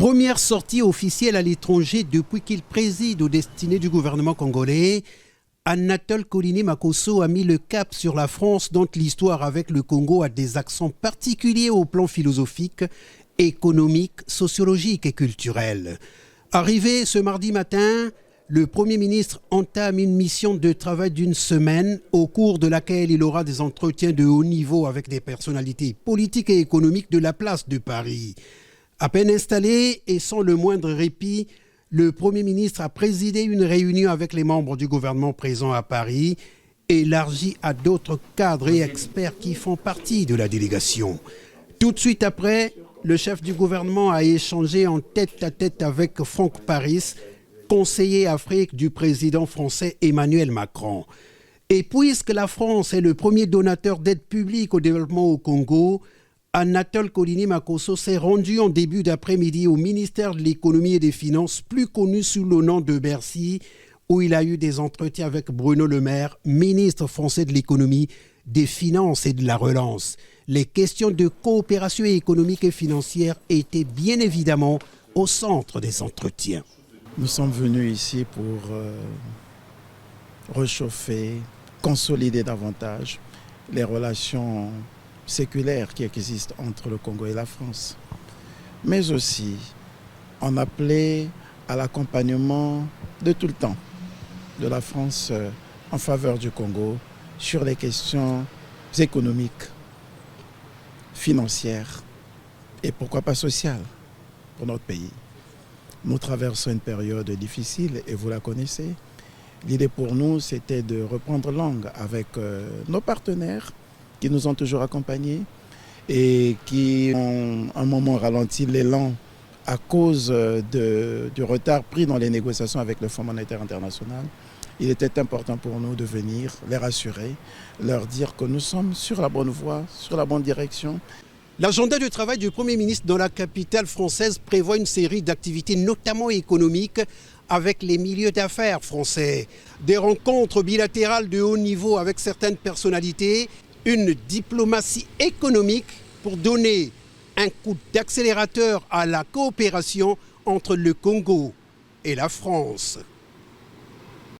Première sortie officielle à l'étranger depuis qu'il préside aux destinées du gouvernement congolais, Anatole Kouliné-Makosso a mis le cap sur la France dont l'histoire avec le Congo a des accents particuliers au plan philosophique, économique, sociologique et culturel. Arrivé ce mardi matin, le Premier ministre entame une mission de travail d'une semaine au cours de laquelle il aura des entretiens de haut niveau avec des personnalités politiques et économiques de la place de Paris. À peine installé et sans le moindre répit, le Premier ministre a présidé une réunion avec les membres du gouvernement présents à Paris, élargie à d'autres cadres et experts qui font partie de la délégation. Tout de suite après, le chef du gouvernement a échangé en tête-à-tête avec Franck Paris, conseiller Afrique du président français Emmanuel Macron. Et puisque la France est le premier donateur d'aide publique au développement au Congo, Anatole Kouliné-Makosso s'est rendu en début d'après-midi au ministère de l'économie et des finances, plus connu sous le nom de Bercy, où il a eu des entretiens avec Bruno Le Maire, ministre français de l'économie, des finances et de la relance. Les questions de coopération économique et financière étaient bien évidemment au centre des entretiens. Nous sommes venus ici pour réchauffer, consolider davantage les relations séculaires qui existent entre le Congo et la France. Mais aussi, on appelait à l'accompagnement de tout le temps de la France en faveur du Congo sur les questions économiques, financières et pourquoi pas sociales pour notre pays. Nous traversons une période difficile et vous la connaissez. L'idée pour nous, c'était de reprendre langue avec nos partenaires qui nous ont toujours accompagnés et qui ont un moment ralenti l'élan à cause du retard pris dans les négociations avec le Fonds monétaire international. Il était important pour nous de venir les rassurer, leur dire que nous sommes sur la bonne voie, sur la bonne direction. L'agenda de travail du Premier ministre dans la capitale française prévoit une série d'activités, notamment économiques, avec les milieux d'affaires français. Des rencontres bilatérales de haut niveau avec certaines personnalités, une diplomatie économique pour donner un coup d'accélérateur à la coopération entre le Congo et la France.